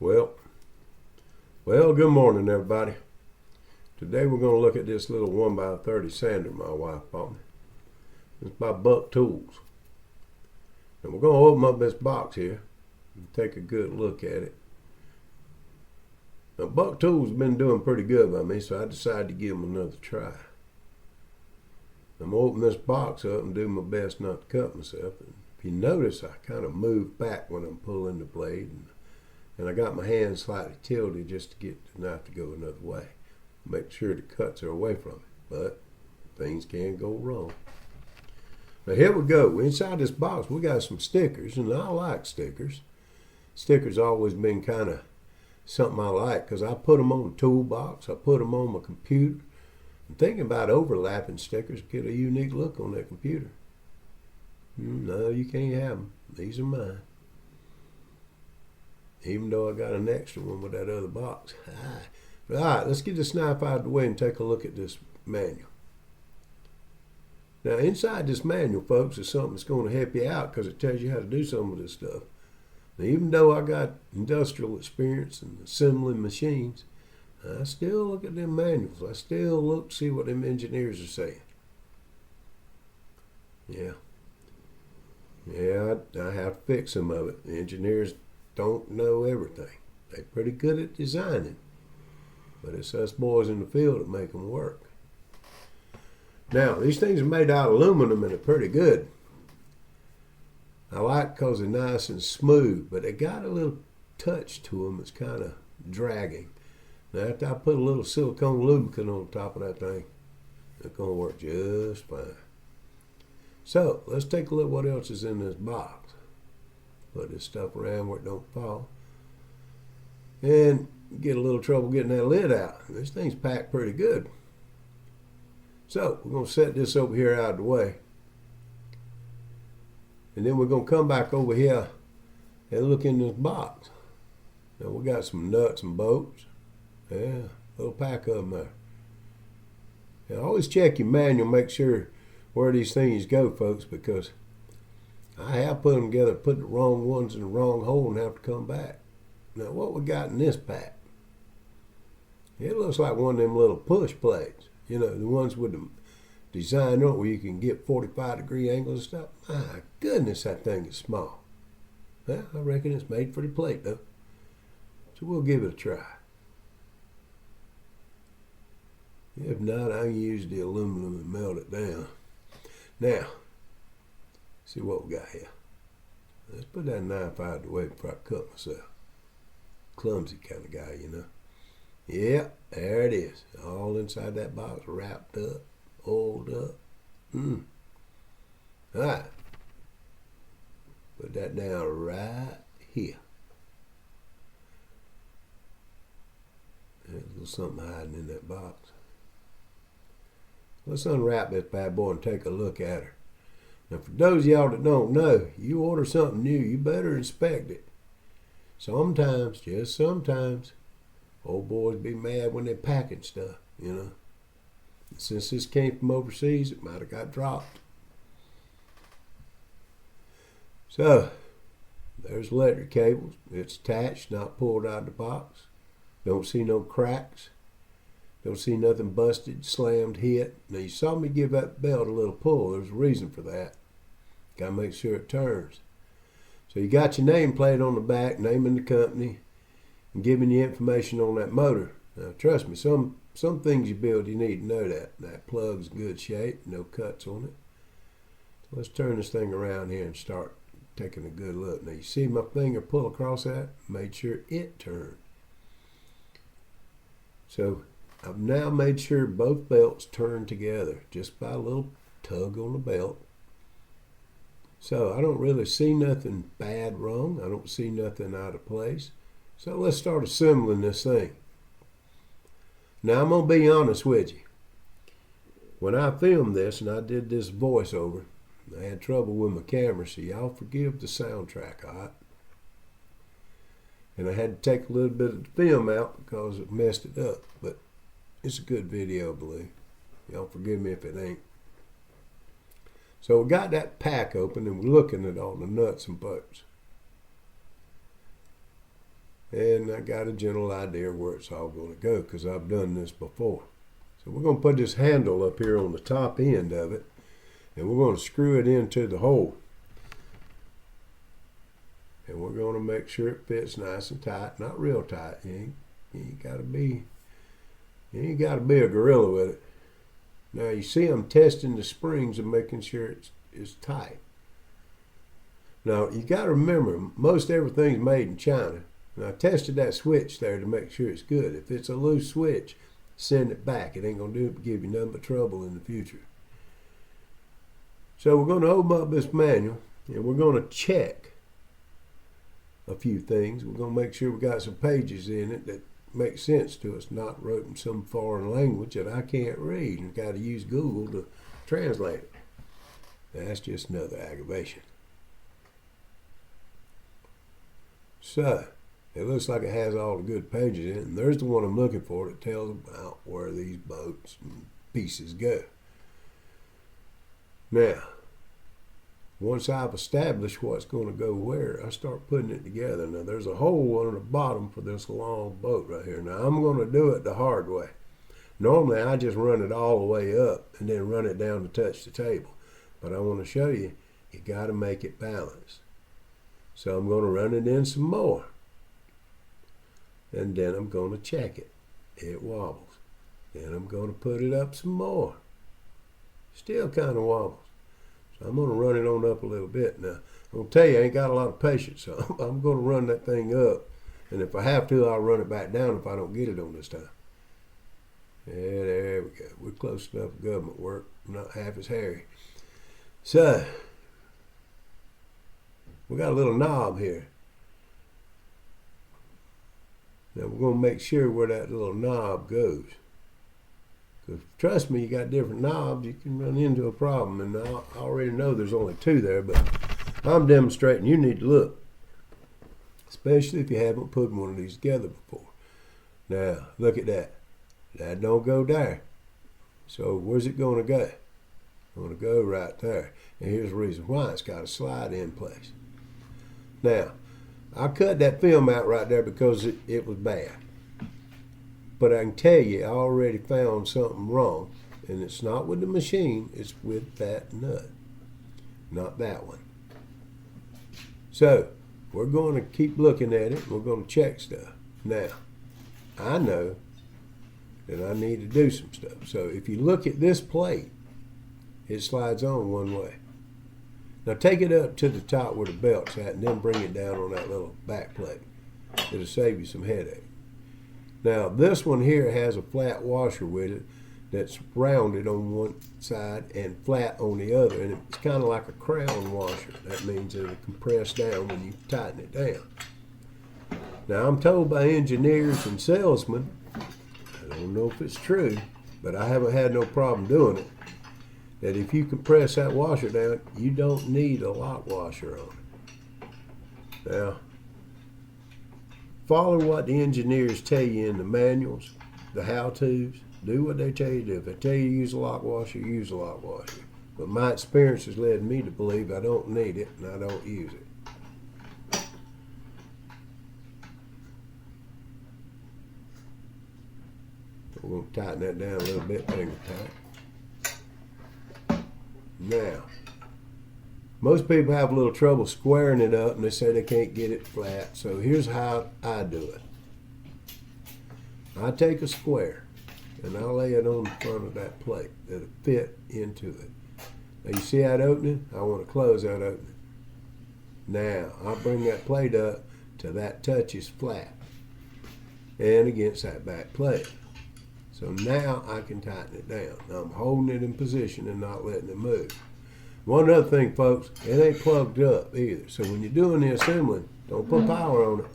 Well, good morning, everybody. Today we're going to look at this little 1x30 sander my wife bought me. It's by BuckTool. And we're going to open up this box here and take a good look at it. Now, BuckTool's been doing pretty good by me, so I decided to give them another try. I'm going to open this box up and do my best not to cut myself. And if you notice, I kind of move back when I'm pulling the blade, and I got my hand slightly tilted just to get the knife to go another way. Make sure the cuts are away from it, but things can go wrong. Now here we go. Inside this box we got some stickers, and I like stickers. Stickers always been kind of something I like because I put them on the toolbox, I put them on my computer. I'm thinking about overlapping stickers to get a unique look on that computer. No, you can't have them. These are mine. Even though I got an extra one with that other box. All right, let's get this knife out of the way and take a look at this manual. Now, inside this manual, folks, is something that's going to help you out because it tells you how to do some of this stuff. Now, even though I got industrial experience in assembling machines, I still look at them manuals. I still look to see what them engineers are saying. Yeah, I have to fix some of it. The engineers don't know everything. They're pretty good at designing, but it's us boys in the field that make them work. Now, these things are made out of aluminum and they're pretty good. I like because they're nice and smooth, but they got a little touch to them that's kind of dragging. Now, after I put a little silicone lubricant on top of that thing, it's going to work just fine. So, let's take a look what else is in this box. Put this stuff around where it don't fall. And get a little trouble getting that lid out. This thing's packed pretty good. So, we're going to set this over here out of the way. And then we're going to come back over here and look in this box. Now, we got some nuts and bolts. Yeah, a little pack of them there. Now, always check your manual, make sure where these things go, folks, because I have put them together, put the wrong ones in the wrong hole and have to come back. Now, what we got in this pack? It looks like one of them little push plates. You know, the ones with the design on it where you can get 45-degree angles and stuff. My goodness, that thing is small. Well, I reckon it's made for the plate, though. So we'll give it a try. If not, I can use the aluminum and melt it down. Now, see what we got here. Let's put that knife out of the way before I cut myself. Clumsy kind of guy, you know. Yeah, there it is. All inside that box, wrapped up, oiled up. Alright. Put that down right here. There's a little something hiding in that box. Let's unwrap this bad boy and take a look at her. Now, for those of y'all that don't know, you order something new, you better inspect it. Sometimes, just sometimes, old boys be mad when they're packing stuff, you know. And since this came from overseas, it might have got dropped. So, there's electric cables. It's attached, not pulled out of the box. Don't see no cracks. Don't see nothing busted, slammed, hit. Now, you saw me give that belt a little pull. There's a reason for that. Got to make sure it turns. So you got your nameplate on the back, naming the company, and giving you information on that motor. Now, trust me, some things you build, you need to know that. That plug's in good shape, no cuts on it. So let's turn this thing around here and start taking a good look. Now, you see my finger pull across that? Made sure it turned. So I've now made sure both belts turn together just by a little tug on the belt. So I don't really see nothing bad wrong. I don't see nothing out of place. So let's start assembling this thing. Now I'm going to be honest with you. When I filmed this and I did this voiceover, I had trouble with my camera, so y'all forgive the soundtrack, all right? And I had to take a little bit of the film out because it messed it up. But it's a good video, I believe. Y'all forgive me if it ain't. So we got that pack open and we're looking at all the nuts and bolts. and I got a general idea of where it's all going to go because I've done this before. So we're going to put this handle up here on the top end of it, and we're going to screw it into the hole. And we're going to make sure it fits nice and tight, not real tight. You ain't got to be a gorilla with it. Now you see I'm testing the springs and making sure it's tight. Now you got to remember, most everything's made in China. And I tested that switch there to make sure it's good. If it's a loose switch, send it back. It ain't going to give you nothing but trouble in the future. So we're going to open up this manual and we're going to check a few things. We're going to make sure we got some pages in it that make sense to us, not wrote in some foreign language that I can't read and got to use Google to translate it. That's just another aggravation. So it looks like it has all the good pages in it, and there's the one I'm looking for that tells about where these boats and pieces go. Now, once I've established what's going to go where, I start putting it together. Now, there's a hole on the bottom for this long boat right here. Now, I'm going to do it the hard way. Normally, I just run it all the way up and then run it down to touch the table. But I want to show you, you got to make it balanced. So I'm going to run it in some more. And then I'm going to check it. It wobbles. Then I'm going to put it up some more. Still kind of wobbles. So I'm going to run it on up a little bit. Now, I'm going to tell you, I ain't got a lot of patience. So I'm going to run that thing up. And if I have to, I'll run it back down if I don't get it on this time. Yeah, there we go. We're close enough to government work. Not half as hairy. So, we got a little knob here. Now we're going to make sure where that little knob goes. Because trust me, you got different knobs, you can run into a problem. And I already know there's only two there, but I'm demonstrating. You need to look. Especially if you haven't put one of these together before. Now, look at that. That don't go there. So where's it going to go? It's going to go right there. And here's the reason why. It's got a slide in place. Now, I cut that film out right there because it was bad. But I can tell you, I already found something wrong. And it's not with the machine, it's with that nut. Not that one. So, we're going to keep looking at it. We're going to check stuff. Now, I know that I need to do some stuff. So, if you look at this plate, it slides on one way. Now take it up to the top where the belt's at and then bring it down on that little back plate. It'll save you some headache. Now this one here has a flat washer with it that's rounded on one side and flat on the other, and it's kind of like a crown washer. That means it'll compress down when you tighten it down. Now I'm told by engineers and salesmen, I don't know if it's true, but I haven't had no problem doing it, that if you compress that washer down, you don't need a lock washer on it. Now, follow what the engineers tell you in the manuals, the how-tos. Do what they tell you to do. If they tell you to use a lock washer, use a lock washer. But my experience has led me to believe I don't need it and I don't use it. We're going to tighten that down a little bit, finger tight. Now, most people have a little trouble squaring it up and they say they can't get it flat. So here's how I do it. I take a square and I lay it on the front of that plate that'll fit into it. Now you see that opening? I want to close that opening. Now, I bring that plate up till that touches flat and against that back plate. So now I can tighten it down. Now I'm holding it in position and not letting it move. One other thing, folks, it ain't plugged up either. So when you're doing the assembling, don't put power on it.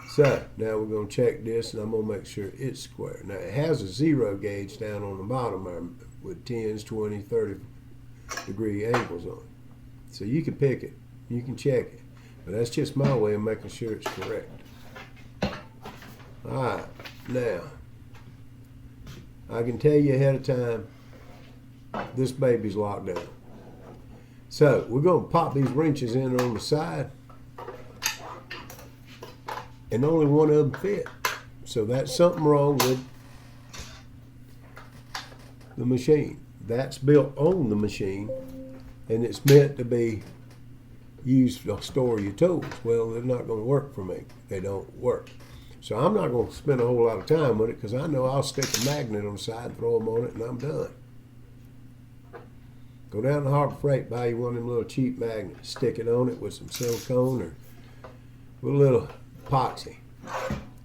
So now we're going to check this and I'm going to make sure it's square. Now it has a 0 gauge down on the bottom there with 10s, 20, 30 degree angles on it. So you can pick it, you can check it. But that's just my way of making sure it's correct. Alright, now, I can tell you ahead of time, this baby's locked down. So, we're going to pop these wrenches in on the side. and only one of them fit. So that's something wrong with the machine. That's built on the machine, and it's meant to be used to store your tools. Well, they're not going to work for me. They don't work. So I'm not going to spend a whole lot of time with it, because I know I'll stick a magnet on the side, throw them on it, and I'm done. Go down to Harbor Freight, buy you one of them little cheap magnets, stick it on it with some silicone or with a little epoxy.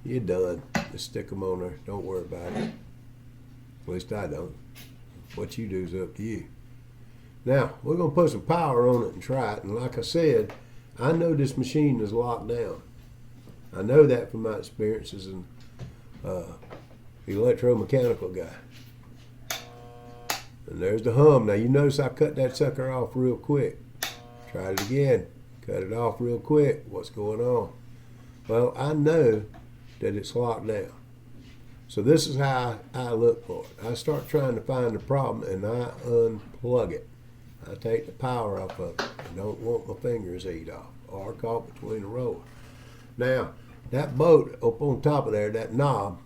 You're done. Just stick them on there. Don't worry about it. At least I don't. What you do is up to you. Now, we're going to put some power on it and try it. And like I said, I know this machine is locked down. I know that from my experience as an electromechanical guy. And there's the hum. Now, you notice I cut that sucker off real quick. Try it again. Cut it off real quick. What's going on? Well, I know that it's locked down. So this is how I look for it. I start trying to find the problem, and I unplug it. I take the power off of it. I don't want my fingers eat off or caught between the roller. Now, that bolt up on top of there, that knob,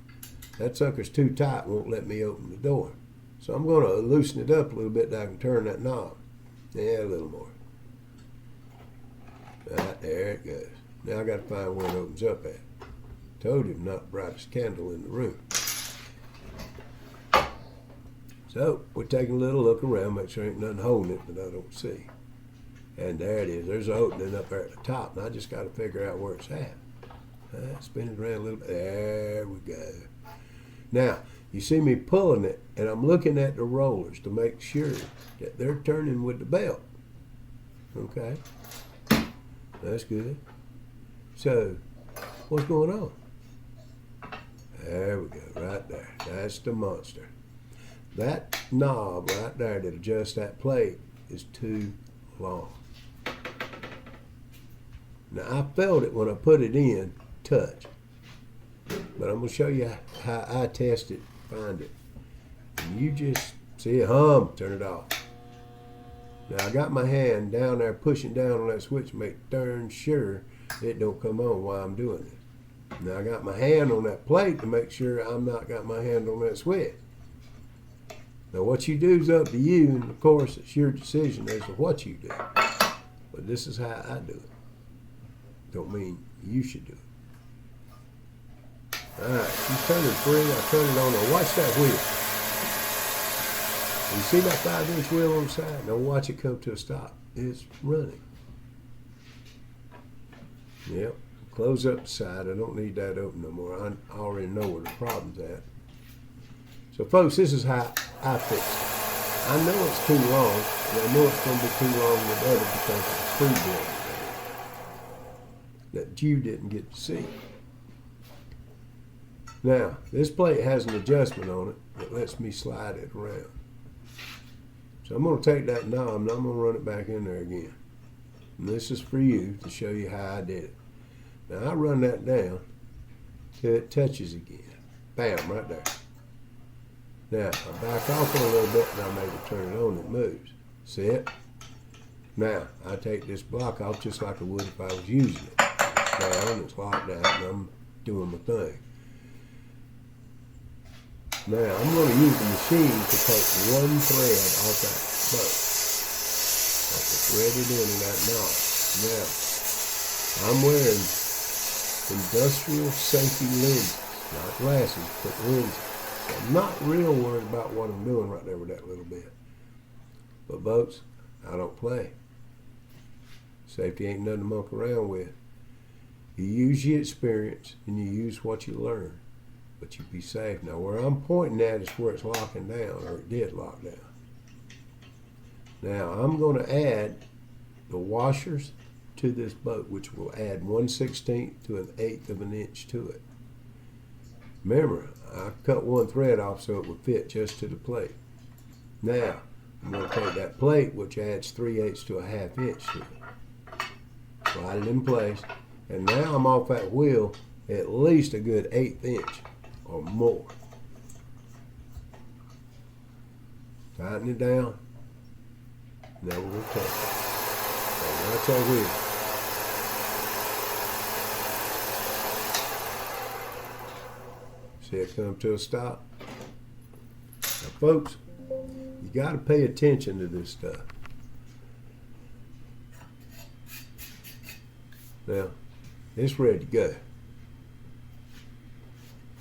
that sucker's too tight, won't let me open the door. So I'm going to loosen it up a little bit that I can turn that knob. Yeah, a little more. Right, there it goes. Now I got to find where it opens up at. Told you, not the brightest candle in the room. So we're taking a little look around, make sure ain't nothing holding it that I don't see. And there it is. There's an opening up there at the top, and I just got to figure out where it's at. Spin it around a little bit. There we go. Now, you see me pulling it, and I'm looking at the rollers to make sure that they're turning with the belt. Okay. That's good. So, what's going on? There we go, right there. That's the monster. That knob right there that adjusts that plate is too long. Now, I felt it when I put it in, touch. But I'm going to show you how I test it, find it. And you just see it hum, turn it off. Now, I got my hand down there pushing down on that switch to make darn sure it don't come on while I'm doing it. Now, I got my hand on that plate to make sure I'm not got my hand on that switch. Now, what you do is up to you, and of course, it's your decision as to what you do. But this is how I do it. Don't mean you should do it. All right, she's turning free. I turn it on. Now, watch that wheel. You see that 5-inch wheel on the side? Now, watch it come to a stop. It's running. Yep. Close up the side. I don't need that open no more. I already know where the problem's at. So, folks, this is how I fix it. I know it's too long, and I know it's going to be too long with other because of the pre-build that you didn't get to see. Now, this plate has an adjustment on it that lets me slide it around. So I'm going to take that knob and I'm going to run it back in there again. And this is for you to show you how I did it. Now, I run that down till it touches again. Bam, right there. Now, I back off it a little bit and I make it turn it on and it moves. See it? Now, I take this block off just like I would if I was using it. Down, it's locked down, and I'm doing my thing. Now, I'm going to use the machine to take one thread off that bolt. I can thread it in that knob. Now, I'm wearing industrial safety lenses, not glasses, but lenses. So I'm not real worried about what I'm doing right there with that little bit. But folks, I don't play. Safety ain't nothing to muck around with. You use your experience and you use what you learn, but you be safe. Now, where I'm pointing at is where it's locking down, or it did lock down. Now, I'm going to add the washers to this boat, which will add 1/16 to 1/8 of an inch to it. Remember, I cut one thread off so it would fit just to the plate. Now, I'm going to take that plate, which adds 3/8 to 1/2 inch to it. Slide it in place. And now I'm off that wheel at least a good 1/8 inch or more. Tighten it down. Now we're going to touch it. So that's our wheel. See it come to a stop? Now, folks, you got to pay attention to this stuff. Now, it's ready to go.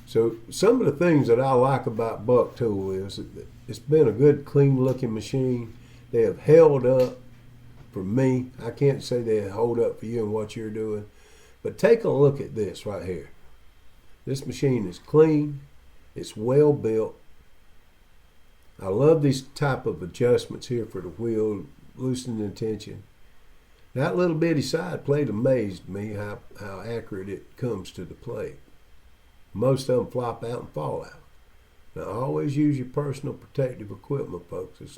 So some of the things that I like about BuckTool is that it's been a good, clean-looking machine. They have held up for me. I can't say they hold up for you and what you're doing, but take a look at this right here. This machine is clean. It's well built. I love these type of adjustments here for the wheel, loosening the tension. That little bitty side plate amazed me how accurate it comes to the plate. Most of them flop out and fall out. Now, always use your personal protective equipment, folks. It's